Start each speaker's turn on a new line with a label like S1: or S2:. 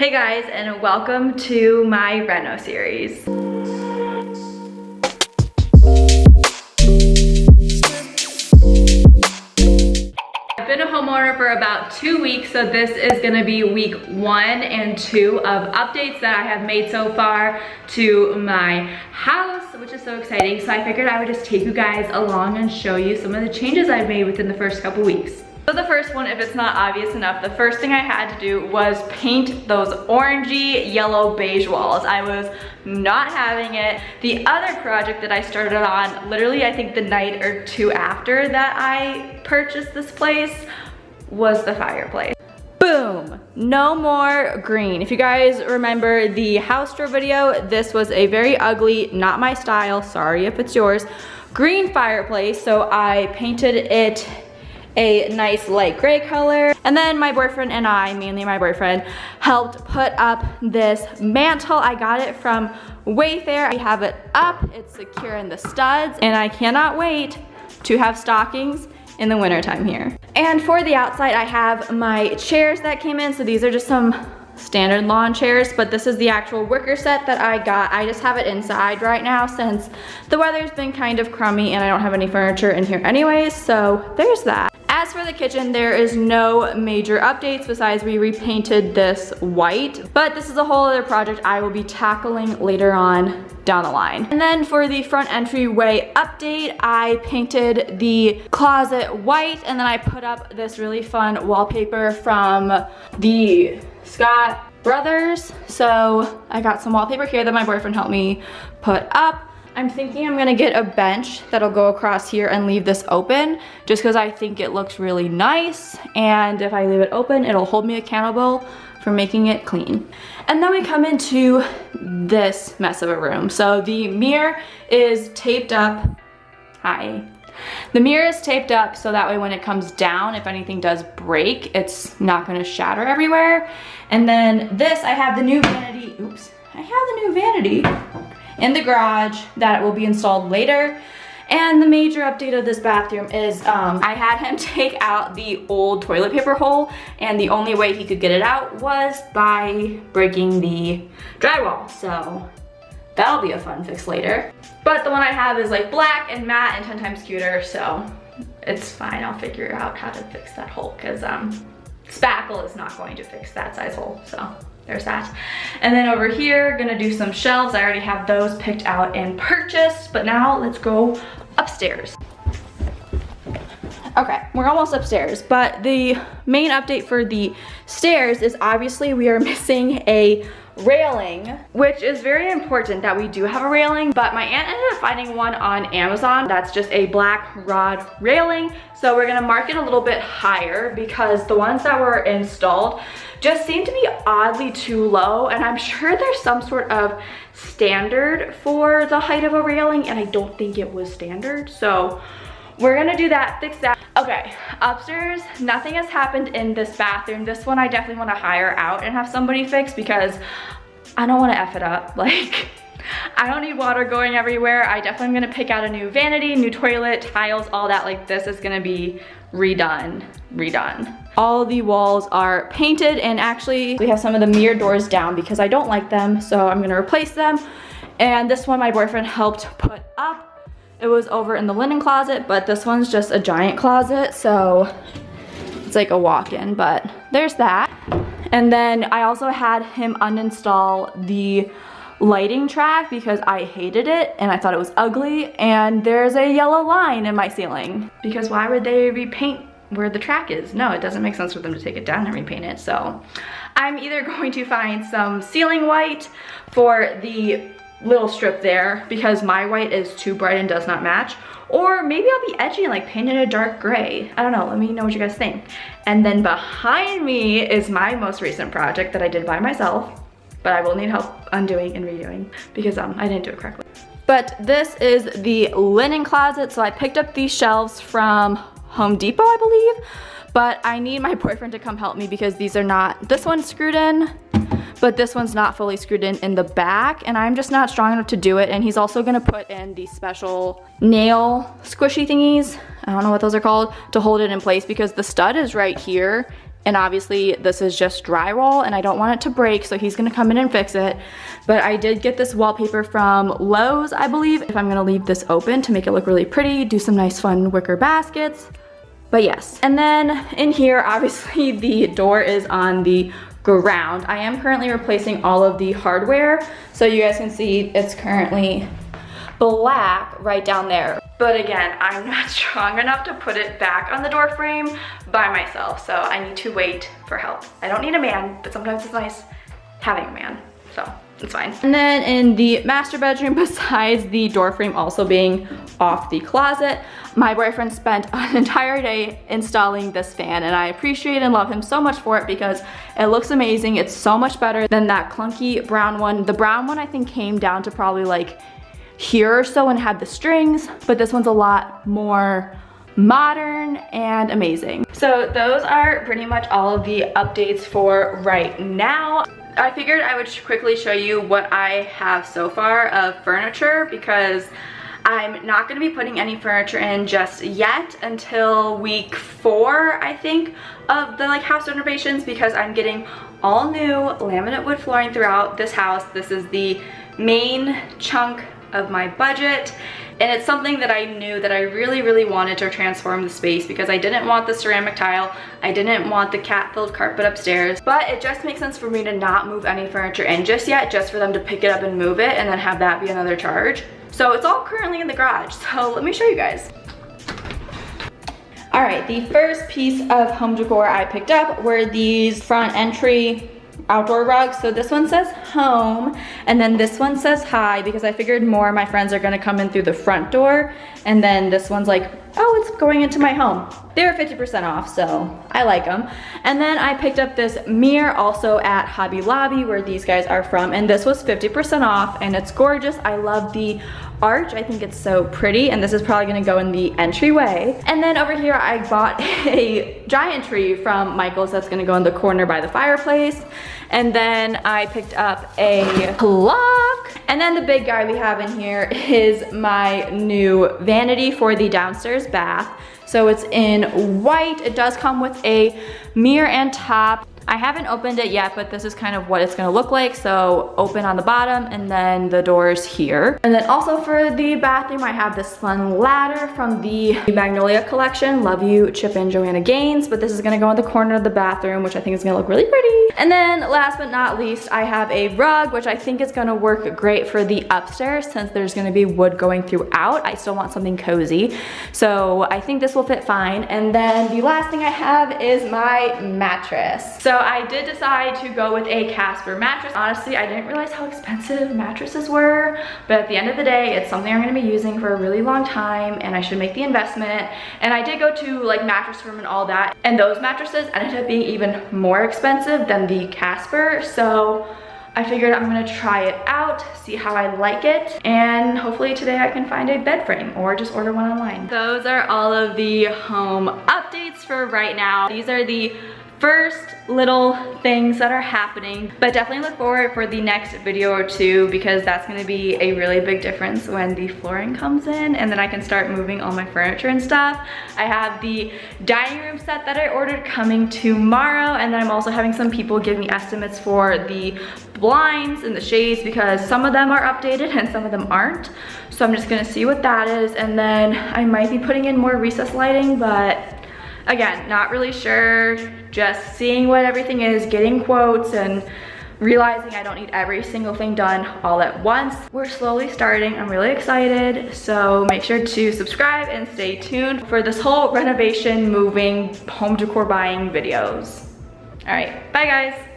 S1: Hey guys, and welcome to my reno series. I've been a homeowner for about 2 weeks, so this is gonna be week 1 and 2 of updates that I have made so far to my house, which is so exciting. So I figured I would just take you guys along and show you some of the changes I've made within the first couple weeks. So the first one, if it's not obvious enough, the first thing I had to do was paint those orangey yellow beige walls. I was not having it. The other project that I started on, literally I think the night or two after that I purchased this place, was the fireplace. Boom, no more green. If you guys remember the house tour video, this was a very ugly, not my style, sorry if it's yours, green fireplace. So I painted it a nice light gray color. And then my boyfriend and I, mainly my boyfriend, helped put up this mantle. I got it from Wayfair. I have it up, it's secure in the studs, and I cannot wait to have stockings in the wintertime here. And for the outside, I have my chairs that came in. So these are just some standard lawn chairs, but this is the actual wicker set that I got. I just have it inside right now since the weather's been kind of crummy and I don't have any furniture in here anyways, so there's that. As for the kitchen, there is no major updates besides we repainted this white, but this is a whole other project I will be tackling later on down the line. And then for the front entryway update, I painted the closet white, and then I put up this really fun wallpaper from the Scott Brothers. So I got some wallpaper here that my boyfriend helped me put up. I'm thinking I'm gonna get a bench that'll go across here and leave this open just because I think it looks really nice, and if I leave it open, it'll hold me accountable for making it clean. And then we come into this mess of a room. So the mirror is taped up. Hi. The mirror is taped up so that way when it comes down, if anything does break, it's not gonna shatter everywhere. And then this, I have the new vanity, oops, I have the new vanity in the garage that will be installed later. And the major update of this bathroom is I had him take out the old toilet paper hole, and the only way he could get it out was by breaking the drywall. So that'll be a fun fix later. But the one I have is like black and matte and 10 times cuter, so it's fine. I'll figure out how to fix that hole because spackle is not going to fix that size hole, so there's that. And then over here, gonna do some shelves. I already have those picked out and purchased, but now let's go upstairs. Okay, we're almost upstairs, but the main update for the stairs is obviously we are missing a railing, which is very important that we do have a railing, but my aunt ended up finding one on Amazon that's just a black rod railing. So we're gonna mark it a little bit higher because the ones that were installed just seem to be oddly too low, and I'm sure there's some sort of standard for the height of a railing, and I don't think it was standard. So we're gonna do that, fix that. Okay, upstairs, nothing has happened in this bathroom. This one I definitely wanna hire out and have somebody fix because I don't wanna F it up. Like, I don't need water going everywhere. I definitely am gonna pick out a new vanity, new toilet, tiles, all that. Like, this is gonna be redone. All the walls are painted, and actually we have some of the mirror doors down because I don't like them, so I'm gonna replace them. And this one my boyfriend helped put up. It was over in the linen closet, but this one's just a giant closet, so it's like a walk-in, but there's that. And then I also had him uninstall the lighting track because I hated it and I thought it was ugly, and there's a yellow line in my ceiling. Because why would they repaint where the track is? No, it doesn't make sense for them to take it down and repaint it. So I'm either going to find some ceiling white for the little strip there because my white is too bright and does not match, or maybe I'll be edgy and like paint it a dark gray. I don't know, let me know what you guys think. And then behind me is my most recent project that I did by myself, but I will need help undoing and redoing because I didn't do it correctly. But this is the linen closet. So I picked up these shelves from Home Depot, I believe, but I need my boyfriend to come help me because these are not, this one's screwed in, but this one's not fully screwed in the back, and I'm just not strong enough to do it. And he's also gonna put in the special nail squishy thingies, I don't know what those are called, to hold it in place because the stud is right here And obviously this is just drywall and I don't want it to break, so he's gonna come in and fix it. But I did get this wallpaper from Lowe's, I believe. If I'm gonna leave this open to make it look really pretty, do some nice fun wicker baskets. But yes. And then in here, obviously the door is on the ground. I am currently replacing all of the hardware. So you guys can see it's currently black right down there. But again, I'm not strong enough to put it back on the door frame by myself, so I need to wait for help. I don't need a man, but sometimes it's nice having a man, so it's fine. And then in the master bedroom, besides the door frame also being off the closet, my boyfriend spent an entire day installing this fan, and I appreciate and love him so much for it because it looks amazing. It's so much better than that clunky brown one. The brown one I think came down to probably like here or so and had the strings, but this one's a lot more modern and amazing. So those are pretty much all of the updates for right now. I figured I would quickly show you what I have so far of furniture because I'm not going to be putting any furniture in just yet until week 4, I think, of the house renovations, because I'm getting all new laminate wood flooring throughout this house. This is the main chunk of my budget, and it's something that I knew that I really wanted to transform the space because I didn't want the ceramic tile, I didn't want the cat-filled carpet upstairs, but it just makes sense for me to not move any furniture in just yet, just for them to pick it up and move it and then have that be another charge. So it's all currently in the garage, so let me show you guys. All right, the first piece of home decor I picked up were these front entry outdoor rugs. So this one says home, and then this one says hi, because I figured more of my friends are gonna come in through the front door, and then this one's like, oh, it's going into my home. They were 50% off, so I like them. And then I picked up this mirror also at Hobby Lobby, where these guys are from, and this was 50% off, and it's gorgeous. I love the arch. I think it's so pretty, and this is probably gonna go in the entryway. And then over here I bought a giant tree from Michael's that's gonna go in the corner by the fireplace. And then I picked up a clock. And then the big guy we have in here is my new vanity for the downstairs bath. So it's in white. It does come with a mirror and top. I haven't opened it yet, but this is kind of what it's gonna look like. So open on the bottom and then the doors here. And then also for the bathroom, I have this fun ladder from the Magnolia collection. Love you, Chip and Joanna Gaines. But this is gonna go in the corner of the bathroom, which I think is gonna look really pretty. And then last but not least, I have a rug, which I think is gonna work great for the upstairs since there's gonna be wood going throughout. I still want something cozy. So I think this will fit fine. And then the last thing I have is my mattress. So I did decide to go with a Casper mattress. Honestly, I didn't realize how expensive mattresses were, but at the end of the day, it's something I'm gonna be using for a really long time, and I should make the investment. And I did go to Mattress Firm and all that, and those mattresses ended up being even more expensive than the Casper, so I figured I'm gonna try it out, see how I like it, and hopefully today I can find a bed frame or just order one online. Those are all of the home updates for right now. These are the first little things that are happening, but definitely look forward for the next video or two, because that's going to be a really big difference when the flooring comes in and then I can start moving all my furniture and stuff. I have the dining room set that I ordered coming tomorrow, and then I'm also having some people give me estimates for the blinds and the shades, because some of them are updated and some of them aren't. So I'm just gonna see what that is, and then I might be putting in more recessed lighting, but again, not really sure, just seeing what everything is, getting quotes, and realizing I don't need every single thing done all at once. We're slowly starting, I'm really excited, so make sure to subscribe and stay tuned for this whole renovation, moving, home decor buying videos. All right, bye guys.